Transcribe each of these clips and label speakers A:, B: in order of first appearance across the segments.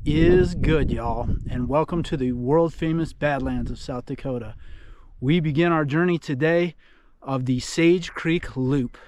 A: is good, y'all, and welcome to the world-famous Badlands of South Dakota. We begin our journey today of the Sage Creek Loop,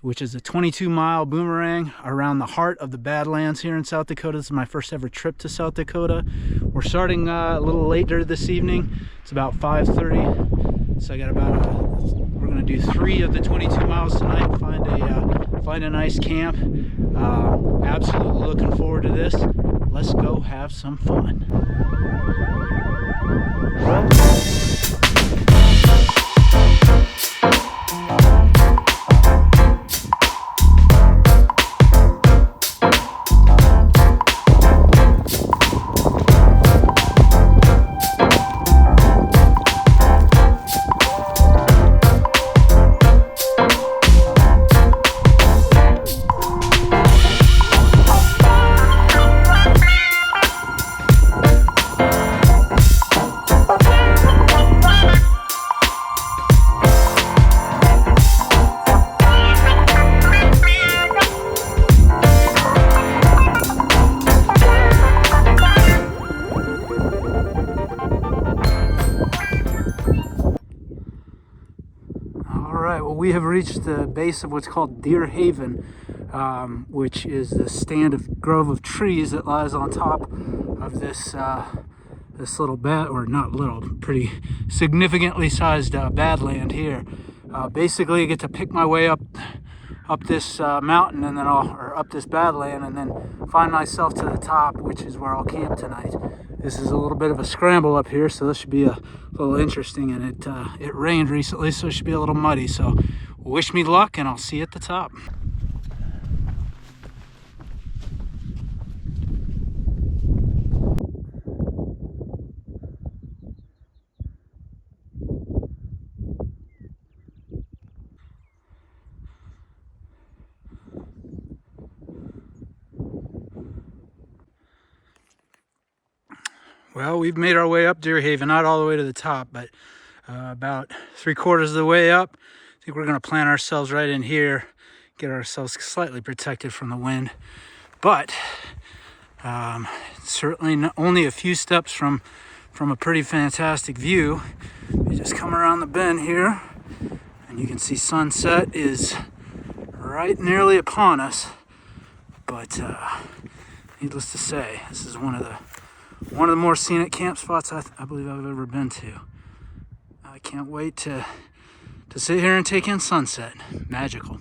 A: which is a 22-mile boomerang around the heart of the Badlands here in South Dakota. This is my first ever trip to South Dakota. We're starting a little later this evening. It's about 5:30, so I got we're gonna do 3 of the 22 miles tonight. Find a nice camp. Absolutely looking forward to this. Let's go have some fun. We have reached the base of what's called Deer Haven, which is the grove of trees that lies on top of this little pretty significantly sized badland here. Basically, I get to pick my way up this mountain and then up this badland, and then find myself to the top, which is where I'll camp tonight. This is a little bit of a scramble up here, so this should be a little interesting, and it rained recently, so it should be a little muddy. So wish me luck, and I'll see you at the top. Well, we've made our way up Deer Haven, not all the way to the top, but about 3/4 of the way up. I think we're going to plant ourselves right in here, get ourselves slightly protected from the wind. But certainly only a few steps from a pretty fantastic view. You just come around the bend here, and you can see sunset is right nearly upon us. But needless to say, this is one of the more scenic camp spots I believe I've ever been to. I can't wait to sit here and take in sunset. Magical.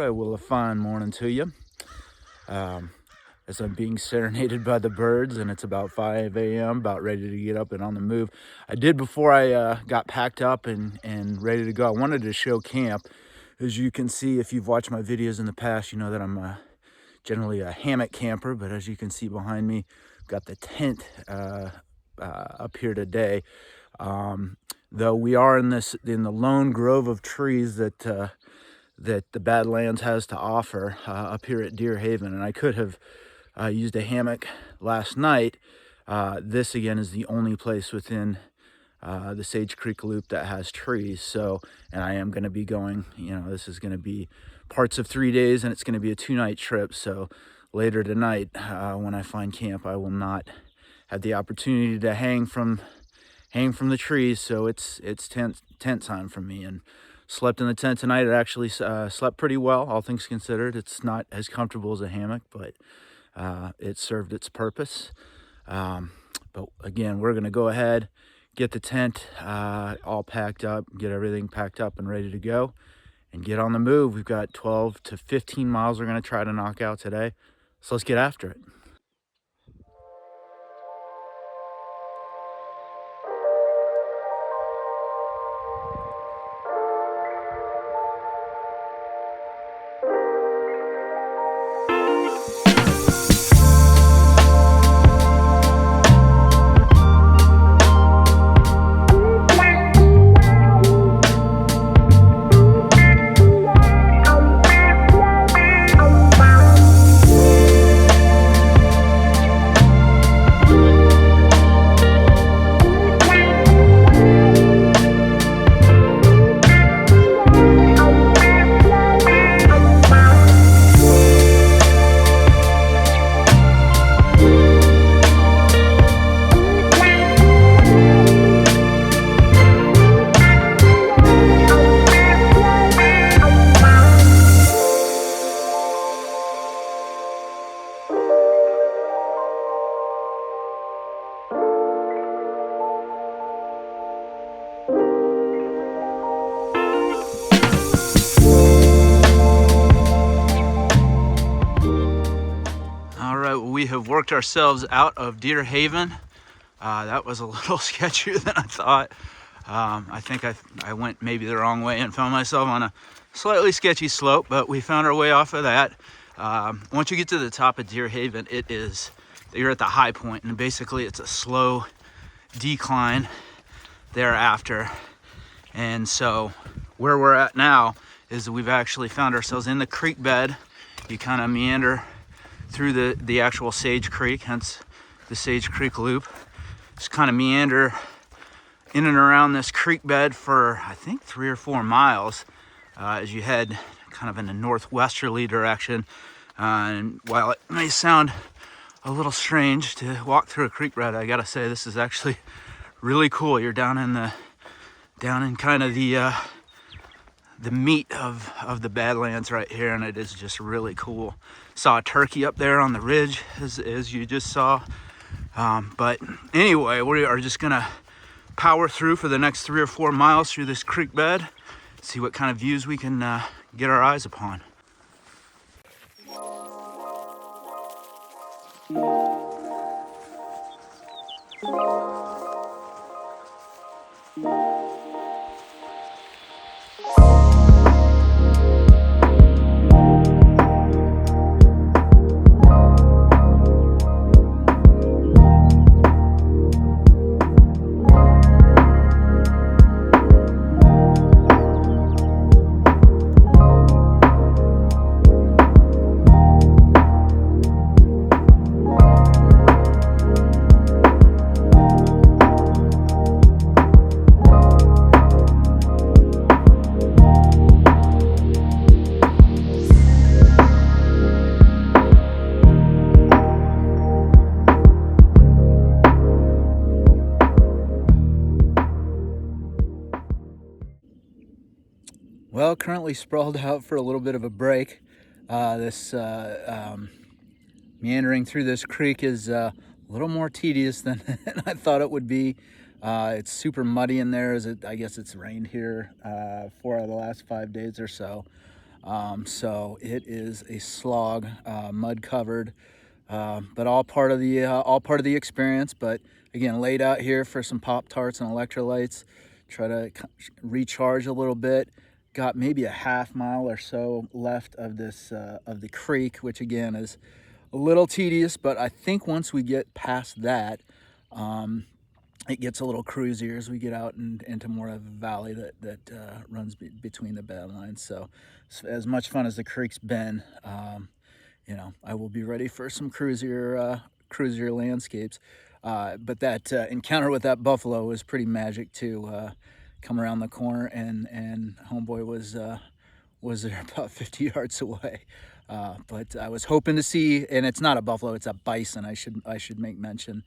A: Well, a fine morning to you. As I'm being serenaded by the birds, and it's about 5 a.m., about ready to get up and on the move. I did, before I got packed up and ready to go, I wanted to show camp. As you can see, if you've watched my videos in the past, you know that I'm generally a hammock camper, but as you can see behind me, got the tent up here today. Though we are in the lone grove of trees that the Badlands has to offer up here at Deer Haven, and I could have used a hammock last night. This again is the only place within the Sage Creek Loop that has trees. So, and I am going to be going, this is going to be parts of 3 days, and it's going to be a 2-night trip. So later tonight, when I find camp, I will not have the opportunity to hang from the trees. So it's tent time for me, and slept in the tent tonight. It actually slept pretty well, all things considered. It's not as comfortable as a hammock, but it served its purpose. But again, we're going to go ahead, get the tent all packed up, get everything packed up and ready to go, and get on the move. We've got 12 to 15 miles we're going to try to knock out today. So let's get after it. We have worked ourselves out of Deer Haven. That was a little sketchier than I thought. I think I went maybe the wrong way and found myself on a slightly sketchy slope, but we found our way off of that. Once you get to the top of Deer Haven, you're at the high point, and basically it's a slow decline thereafter. And so where we're at now is we've actually found ourselves in the creek bed. You kind of meander through the actual Sage Creek, hence the Sage Creek Loop. Just kind of meander in and around this creek bed for I think 3 or 4 miles as you head kind of in a northwesterly direction. And while it may sound a little strange to walk through a creek bed, I gotta say this is actually really cool. You're down in kind of the meat of the Badlands right here, and it is just really cool. Saw a turkey up there on the ridge as you just saw. But anyway, we are just gonna power through for the next 3 or 4 miles through this creek bed, see what kind of views we can get our eyes upon. Well, currently sprawled out for a little bit of a break. Meandering through this creek is a little more tedious than I thought it would be. It's super muddy in there, I guess it's rained here 4 out of the last 5 days or so. So it is a slog, mud covered, but all part of the experience. But again, laid out here for some Pop-Tarts and electrolytes, try to recharge a little bit. Got maybe a half mile or so left of this of the creek, which again is a little tedious, but I think once we get past that, it gets a little cruisier as we get out into more of a valley that runs between the Badlands. So as much fun as the creek's been, you know, I will be ready for some cruisier landscapes. But that encounter with that buffalo was pretty magic too. Come around the corner and homeboy was there about 50 yards away. But I was hoping to see, and it's not a buffalo, it's a bison. I should make mention.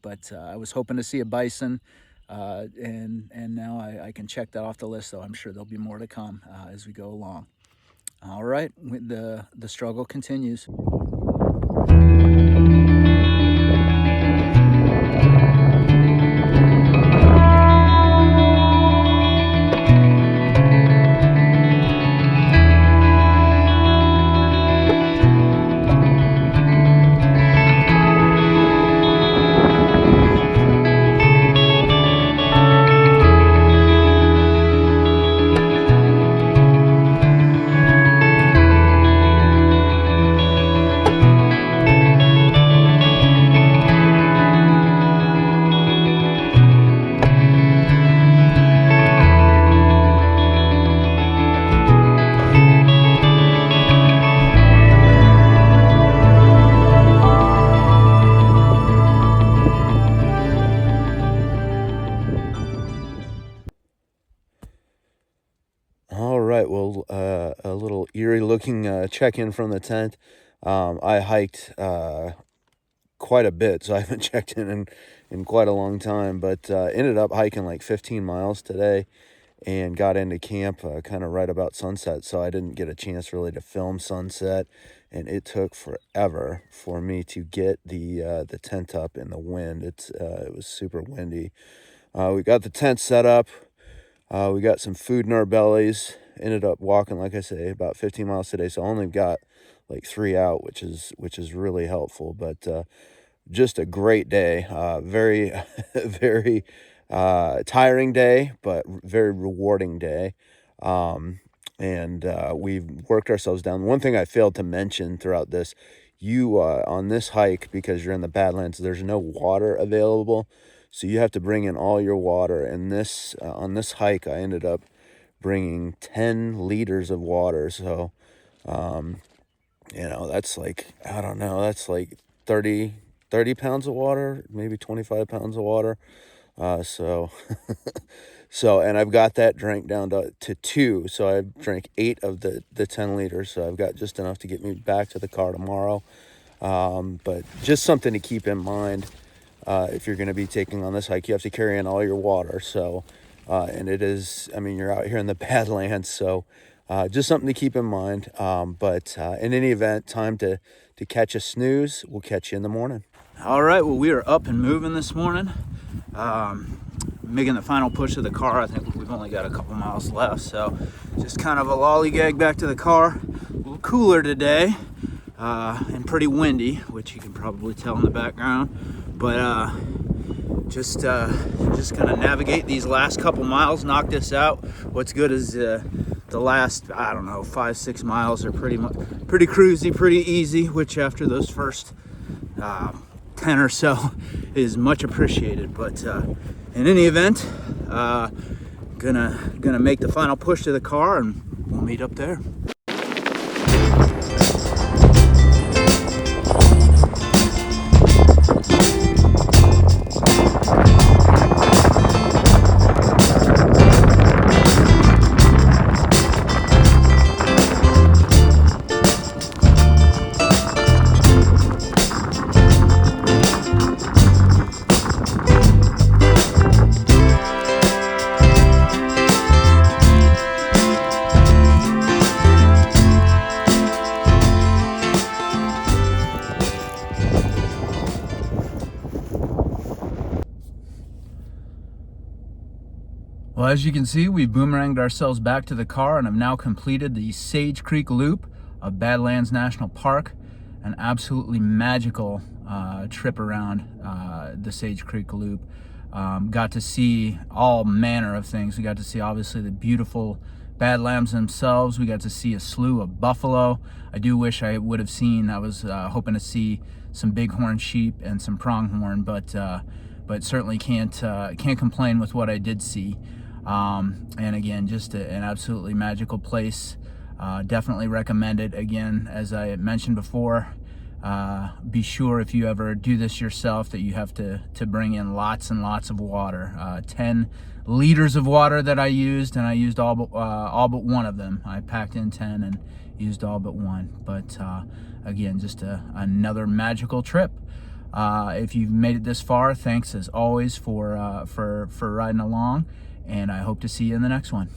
A: But I was hoping to see a bison, and now I can check that off the list. Though I'm sure there'll be more to come as we go along. All right, the struggle continues. All right, well, a little eerie looking check-in from the tent. I hiked quite a bit, so I haven't checked in quite a long time, but ended up hiking like 15 miles today and got into camp kind of right about sunset, so I didn't get a chance really to film sunset, and it took forever for me to get the tent up in the wind. It was super windy. We got the tent set up. We got some food in our bellies. Ended up walking, like I say, about 15 miles today, so I only got like 3 out, which is really helpful. But just a great day. Very very tiring day, but very rewarding day. And we've worked ourselves down. One thing I failed to mention throughout this, on this hike, because you're in the Badlands, there's no water available. So you have to bring in all your water. And on this hike, I ended up bringing 10 liters of water. So, that's like, I don't know, that's like 30 pounds of water, maybe 25 pounds of water. So, and I've got that drank down to 2. So I've drank 8 of the 10 liters. So I've got just enough to get me back to the car tomorrow. But just something to keep in mind. If you're going to be taking on this hike, you have to carry in all your water. So, and it is, you're out here in the Badlands, so just something to keep in mind. But in any event, time to catch a snooze. We'll catch you in the morning. All right, well, we are up and moving this morning. Making the final push of the car. I think we've only got a couple miles left, so just kind of a lollygag back to the car. A little cooler today. And pretty windy, which you can probably tell in the background, but just gonna navigate these last couple miles, knock this out. What's good is the last, I don't know, 5-6 miles are pretty cruisy, pretty easy, which after those first 10 or so is much appreciated. But in any event, gonna make the final push to the car, and we'll meet up there. Well, as you can see, we boomeranged ourselves back to the car and have now completed the Sage Creek Loop of Badlands National Park. An absolutely magical trip around the Sage Creek Loop. Got to see all manner of things. We got to see, obviously, the beautiful Badlands themselves. We got to see a slew of buffalo. I do wish I would have seen, I was hoping to see some bighorn sheep and some pronghorn, but certainly can't complain with what I did see. And again, just an absolutely magical place. Definitely recommend it. Again, as I mentioned before, be sure if you ever do this yourself that you have to bring in lots and lots of water. 10 liters of water that I used, and I used all but one of them. I packed in 10 and used all but one. But again, just another magical trip. If you've made it this far, thanks as always for riding along, and I hope to see you in the next one.